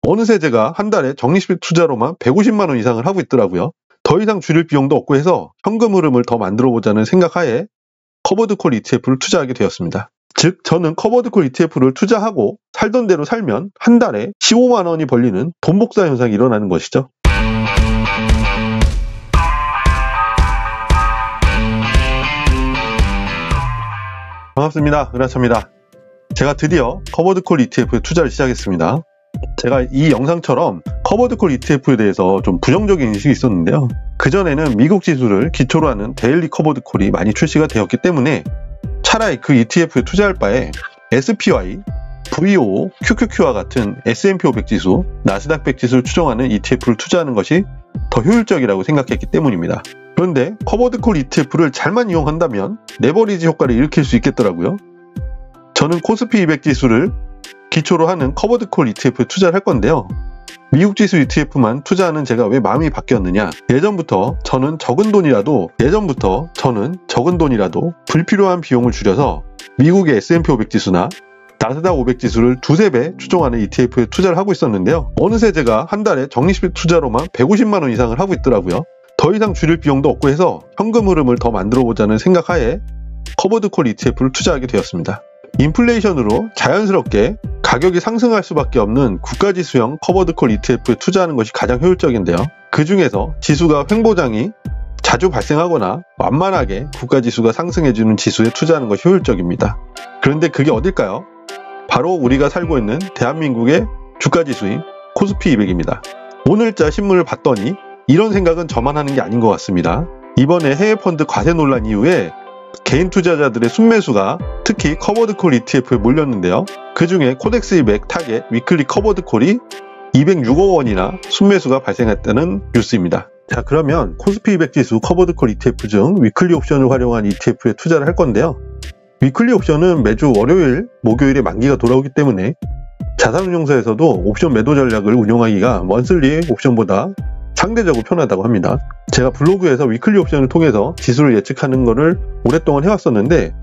어느새 제가 한 달에 적립식 투자로만 150만원 이상을 하고 있더라고요. 더 이상 줄일 비용도 없고 해서 현금 흐름을 더 만들어 보자는 생각하에 커버드콜 ETF를 투자하게 되었습니다. 즉 저는 커버드콜 ETF를 투자하고 살던 대로 살면 한 달에 15만원이 벌리는 돈 복사 현상이 일어나는 것이죠. 반갑습니다. 은하철입니다. 제가 드디어 커버드콜 ETF에 투자를 시작했습니다. 제가 이 영상처럼 커버드콜 ETF에 대해서 좀 부정적인 인식이 있었는데요. 그전에는 미국 지수를 기초로 하는 데일리 커버드콜이 많이 출시가 되었기 때문에 차라리 그 ETF에 투자할 바에 SPY, VOO, QQQ와 같은 S&P 500 지수, 나스닥 100 지수를 추종하는 ETF를 투자하는 것이 더 효율적이라고 생각했기 때문입니다. 그런데 커버드콜 ETF를 잘만 이용한다면 레버리지 효과를 일으킬 수 있겠더라고요. 저는 코스피 200 지수를 기초로 하는 커버드콜 ETF에 투자를 할 건데요. 미국 지수 ETF만 투자하는 제가 왜 마음이 바뀌었느냐? 예전부터 저는 적은 돈이라도 불필요한 비용을 줄여서 미국의 S&P 500 지수나 나스닥 500 지수를 두세 배 추종하는 ETF에 투자를 하고 있었는데요. 어느새 제가 한 달에 적립식 투자로만 150만원 이상을 하고 있더라고요. 더 이상 줄일 비용도 없고 해서 현금 흐름을 더 만들어 보자는 생각하에 커버드콜 ETF를 투자하게 되었습니다. 인플레이션으로 자연스럽게 가격이 상승할 수밖에 없는 국가지수형 커버드콜 ETF에 투자하는 것이 가장 효율적인데요. 그 중에서 지수가 횡보장이 자주 발생하거나 완만하게 국가지수가 상승해주는 지수에 투자하는 것이 효율적입니다. 그런데 그게 어딜까요? 바로 우리가 살고 있는 대한민국의 주가지수인 코스피 200입니다. 오늘자 신문을 봤더니 이런 생각은 저만 하는 게 아닌 것 같습니다. 이번에 해외펀드 과세 논란 이후에 개인 투자자들의 순매수가 특히 커버드콜 ETF에 몰렸는데요. 그 중에 코덱스 200 타겟 위클리 커버드콜이 206억 원이나 순매수가 발생했다는 뉴스입니다. 자, 그러면 코스피 200 지수 커버드콜 ETF 중 위클리 옵션을 활용한 ETF에 투자를 할 건데요. 위클리 옵션은 매주 월요일, 목요일에 만기가 돌아오기 때문에 자산운용사에서도 옵션 매도 전략을 운용하기가 먼슬리 옵션보다 상대적으로 편하다고 합니다. 제가 블로그에서 위클리 옵션을 통해서 지수를 예측하는 것을 오랫동안 해왔었는데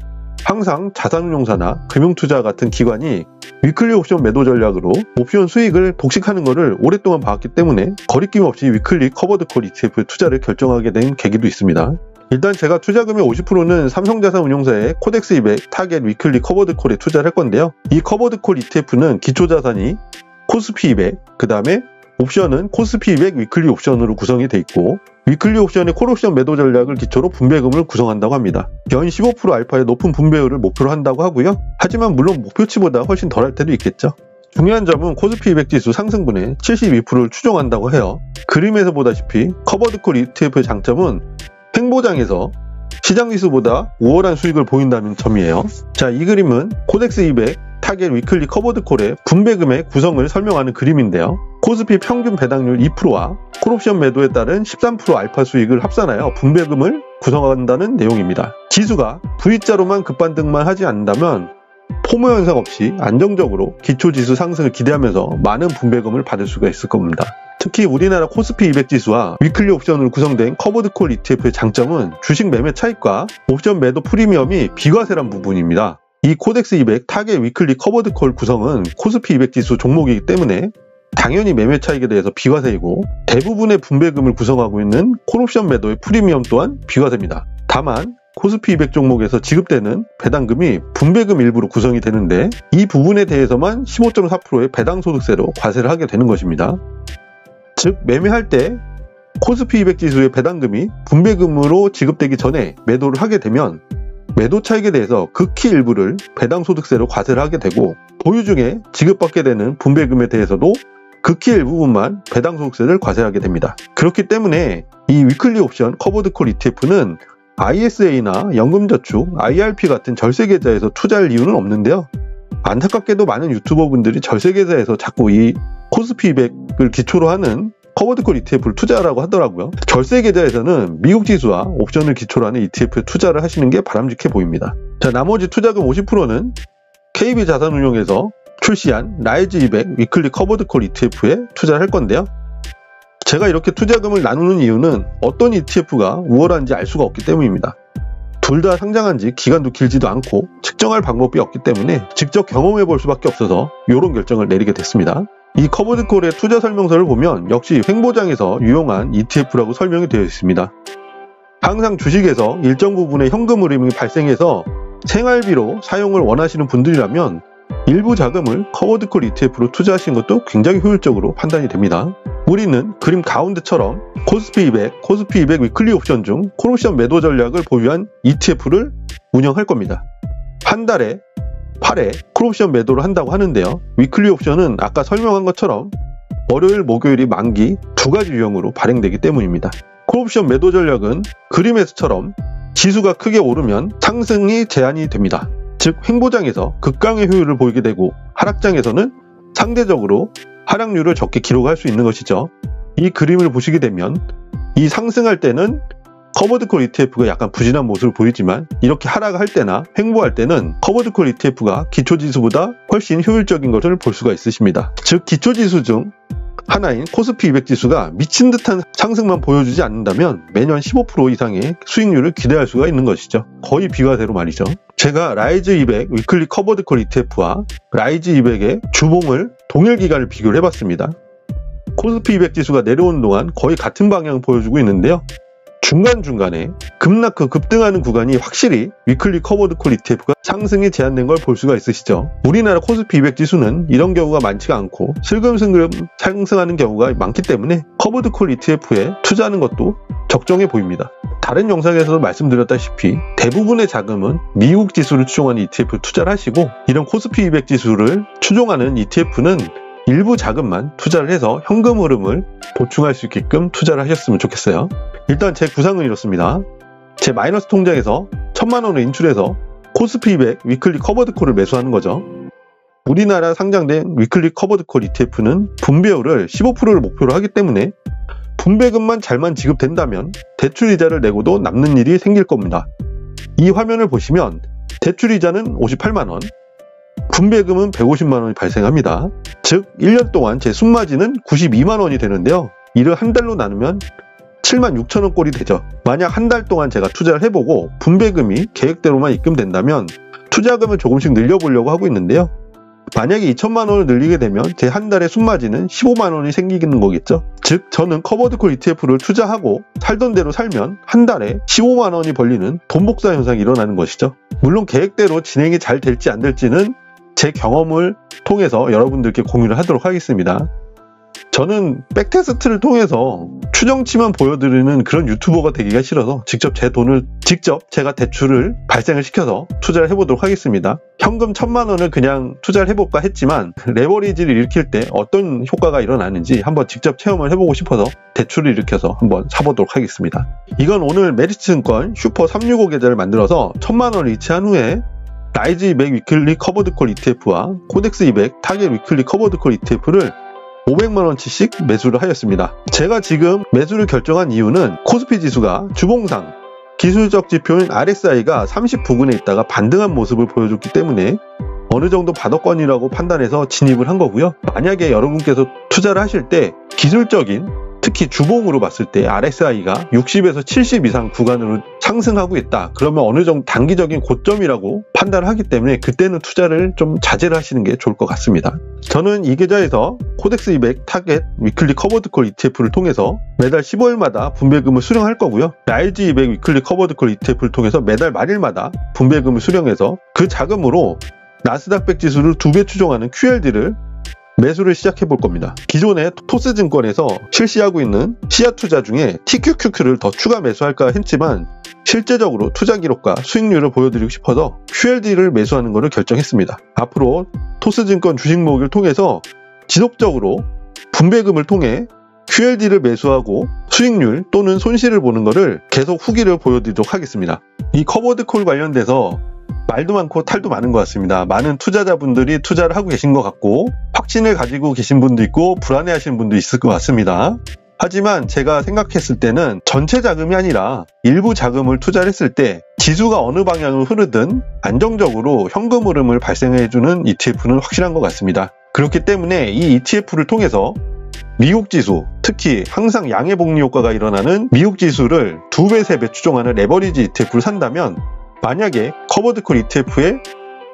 항상 자산운용사나 금융투자 같은 기관이 위클리 옵션 매도 전략으로 옵션 수익을 독식하는 것을 오랫동안 봐왔기 때문에 거리낌 없이 위클리 커버드콜 ETF 투자를 결정하게 된 계기도 있습니다. 일단 제가 투자금의 50%는 삼성자산운용사의 코덱스 200 타겟 위클리 커버드콜에 투자를 할 건데요. 이 커버드콜 ETF는 기초자산이 코스피 200, 그 다음에 옵션은 코스피 200 위클리 옵션으로 구성이 되어 있고 위클리 옵션의 콜옵션 매도 전략을 기초로 분배금을 구성한다고 합니다. 연 15% 알파의 높은 분배율을 목표로 한다고 하고요. 하지만 물론 목표치보다 훨씬 덜할 때도 있겠죠. 중요한 점은 코스피 200 지수 상승분의 72%를 추종한다고 해요. 그림에서 보다시피 커버드콜 ETF의 장점은 횡보장에서 시장지수보다 우월한 수익을 보인다는 점이에요. 자, 이 그림은 코덱스 200 타겟 위클리 커버드콜의 분배금의 구성을 설명하는 그림인데요. 코스피 평균 배당률 2%와 콜옵션 매도에 따른 13% 알파 수익을 합산하여 분배금을 구성한다는 내용입니다. 지수가 V자로만 급반등만 하지 않는다면 포모 현상 없이 안정적으로 기초지수 상승을 기대하면서 많은 분배금을 받을 수가 있을 겁니다. 특히 우리나라 코스피 200 지수와 위클리 옵션으로 구성된 커버드콜 ETF의 장점은 주식 매매 차익과 옵션 매도 프리미엄이 비과세란 부분입니다. 이 코덱스 200 타겟 위클리 커버드콜 구성은 코스피 200 지수 종목이기 때문에 당연히 매매 차익에 대해서 비과세이고 대부분의 분배금을 구성하고 있는 콜옵션 매도의 프리미엄 또한 비과세입니다. 다만 코스피 200 종목에서 지급되는 배당금이 분배금 일부로 구성이 되는데 이 부분에 대해서만 15.4%의 배당소득세로 과세를 하게 되는 것입니다. 즉 매매할 때 코스피 200 지수의 배당금이 분배금으로 지급되기 전에 매도를 하게 되면 매도 차익에 대해서 극히 일부를 배당소득세로 과세를 하게 되고 보유 중에 지급받게 되는 분배금에 대해서도 극히 일부분만 배당소득세를 과세하게 됩니다. 그렇기 때문에 이 위클리 옵션 커버드콜 ETF는 ISA나 연금저축, IRP 같은 절세계좌에서 투자할 이유는 없는데요. 안타깝게도 많은 유튜버분들이 절세계좌에서 자꾸 이 코스피 200을 기초로 하는 커버드콜 ETF를 투자하라고 하더라고요. 절세계좌에서는 미국 지수와 옵션을 기초로 하는 ETF에 투자를 하시는 게 바람직해 보입니다. 자, 나머지 투자금 50%는 KB자산운용에서 출시한 라이즈 200 위클리 커버드콜 ETF에 투자를 할 건데요. 제가 이렇게 투자금을 나누는 이유는 어떤 ETF가 우월한지 알 수가 없기 때문입니다. 둘 다 상장한 지 기간도 길지도 않고 측정할 방법이 없기 때문에 직접 경험해 볼 수밖에 없어서 이런 결정을 내리게 됐습니다. 이 커버드콜의 투자 설명서를 보면 역시 횡보장에서 유용한 ETF라고 설명이 되어 있습니다. 항상 주식에서 일정 부분의 현금 흐름이 발생해서 생활비로 사용을 원하시는 분들이라면 일부 자금을 커버드콜 ETF로 투자하시는 것도 굉장히 효율적으로 판단이 됩니다. 우리는 그림 가운데처럼 코스피 200, 코스피 200 위클리 옵션 중 콜옵션 매도 전략을 보유한 ETF를 운영할 겁니다. 한 달에 8회 콜옵션 매도를 한다고 하는데요. 위클리 옵션은 아까 설명한 것처럼 월요일, 목요일이 만기 두 가지 유형으로 발행되기 때문입니다. 콜옵션 매도 전략은 그림에서처럼 지수가 크게 오르면 상승이 제한이 됩니다. 즉 횡보장에서 극강의 효율을 보이게 되고 하락장에서는 상대적으로 하락률을 적게 기록할 수 있는 것이죠. 이 그림을 보시게 되면 이 상승할 때는 커버드콜 ETF가 약간 부진한 모습을 보이지만 이렇게 하락할 때나 횡보할 때는 커버드콜 ETF가 기초지수보다 훨씬 효율적인 것을 볼 수가 있으십니다. 즉 기초지수 중 하나인 코스피 200 지수가 미친 듯한 상승만 보여주지 않는다면 매년 15% 이상의 수익률을 기대할 수가 있는 것이죠. 거의 비과세로 말이죠. 제가 라이즈 200 위클리 커버드콜 ETF와 라이즈 200의 주봉을 동일 기간을 비교를 해봤습니다. 코스피 200 지수가 내려오는 동안 거의 같은 방향을 보여주고 있는데요. 중간중간에 급등하는 구간이 확실히 위클리 커버드콜 ETF가 상승이 제한된 걸 볼 수가 있으시죠. 우리나라 코스피 200 지수는 이런 경우가 많지가 않고 슬금슬금 상승하는 경우가 많기 때문에 커버드콜 ETF에 투자하는 것도 적정해 보입니다. 다른 영상에서도 말씀드렸다시피 대부분의 자금은 미국 지수를 추종하는 ETF에 투자를 하시고 이런 코스피 200 지수를 추종하는 ETF는 일부 자금만 투자를 해서 현금 흐름을 보충할 수 있게끔 투자를 하셨으면 좋겠어요. 일단 제 구상은 이렇습니다. 제 마이너스 통장에서 1000만원을 인출해서 코스피 200 위클리 커버드콜을 매수하는 거죠. 우리나라 상장된 위클리 커버드콜 ETF는 분배율을 15%를 목표로 하기 때문에 분배금만 잘만 지급된다면 대출이자를 내고도 남는 일이 생길 겁니다. 이 화면을 보시면 대출이자는 58만원, 분배금은 150만원이 발생합니다. 즉 1년 동안 제 순마진은 92만원이 되는데요. 이를 한 달로 나누면 76,000원 꼴이 되죠. 만약 한 달 동안 제가 투자를 해보고 분배금이 계획대로만 입금된다면 투자금을 조금씩 늘려보려고 하고 있는데요. 만약에 2천만원을 늘리게 되면 제 한 달의 순마진은 15만원이 생기는 거겠죠. 즉 저는 커버드콜 ETF를 투자하고 살던 대로 살면 한 달에 15만원이 벌리는 돈 복사 현상이 일어나는 것이죠. 물론 계획대로 진행이 잘 될지 안 될지는 제 경험을 통해서 여러분들께 공유를 하도록 하겠습니다. 저는 백테스트를 통해서 추정치만 보여드리는 그런 유튜버가 되기가 싫어서 직접 제가 대출을 발생을 시켜서 투자를 해보도록 하겠습니다. 현금 1000만원을 그냥 투자를 해볼까 했지만 레버리지를 일으킬 때 어떤 효과가 일어나는지 한번 직접 체험을 해보고 싶어서 대출을 일으켜서 한번 사보도록 하겠습니다. 이건 오늘 메리츠증권 슈퍼 365 계좌를 만들어서 1000만원을 이체한 후에 라이즈 200 위클리 커버드콜 ETF와 코덱스 200 타겟 위클리 커버드콜 ETF를 500만원치씩 매수를 하였습니다. 제가 지금 매수를 결정한 이유는 코스피 지수가 주봉상 기술적 지표인 RSI가 30 부근에 있다가 반등한 모습을 보여줬기 때문에 어느 정도 바닥권이라고 판단해서 진입을 한 거고요. 만약에 여러분께서 투자를 하실 때 기술적인 특히 주봉으로 봤을 때 RSI가 60에서 70 이상 구간으로 상승하고 있다. 그러면 어느 정도 단기적인 고점이라고 판단을 하기 때문에 그때는 투자를 좀 자제를 하시는 게 좋을 것 같습니다. 저는 이 계좌에서 코덱스 200 타겟 위클리 커버드콜 ETF를 통해서 매달 15일마다 분배금을 수령할 거고요. 라이즈 200 위클리 커버드콜 ETF를 통해서 매달 말일마다 분배금을 수령해서 그 자금으로 나스닥 100 지수를 2배 추종하는 QLD를 매수를 시작해 볼 겁니다. 기존에 토스증권에서 실시하고 있는 시야 투자 중에 TQQQ를 더 추가 매수할까 했지만 실제적으로 투자 기록과 수익률을 보여드리고 싶어서 QLD를 매수하는 것을 결정했습니다. 앞으로 토스증권 주식 모으기를 통해서 지속적으로 분배금을 통해 QLD를 매수하고 수익률 또는 손실을 보는 것을 계속 후기를 보여드리도록 하겠습니다. 이 커버드콜 관련돼서 말도 많고 탈도 많은 것 같습니다. 많은 투자자분들이 투자를 하고 계신 것 같고 확신을 가지고 계신 분도 있고 불안해하시는 분도 있을 것 같습니다. 하지만 제가 생각했을 때는 전체 자금이 아니라 일부 자금을 투자를 했을 때 지수가 어느 방향으로 흐르든 안정적으로 현금 흐름을 발생해주는 ETF는 확실한 것 같습니다. 그렇기 때문에 이 ETF를 통해서 미국 지수, 특히 항상 양의 복리 효과가 일어나는 미국 지수를 2배, 3배 추종하는 레버리지 ETF를 산다면 만약에 커버드콜 ETF에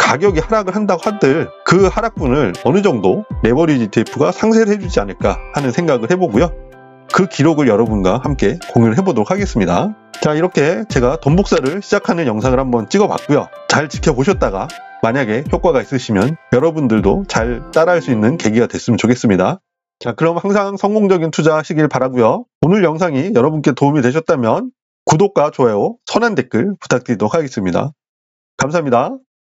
가격이 하락을 한다고 한들 그 하락분을 어느 정도 레버리지 ETF가 상쇄를 해주지 않을까 하는 생각을 해보고요. 그 기록을 여러분과 함께 공유를 해보도록 하겠습니다. 자, 이렇게 제가 돈 복사를 시작하는 영상을 한번 찍어봤고요. 잘 지켜보셨다가 만약에 효과가 있으시면 여러분들도 잘 따라할 수 있는 계기가 됐으면 좋겠습니다. 자, 그럼 항상 성공적인 투자하시길 바라고요. 오늘 영상이 여러분께 도움이 되셨다면 구독과 좋아요, 선한 댓글 부탁드리도록 하겠습니다. 감사합니다.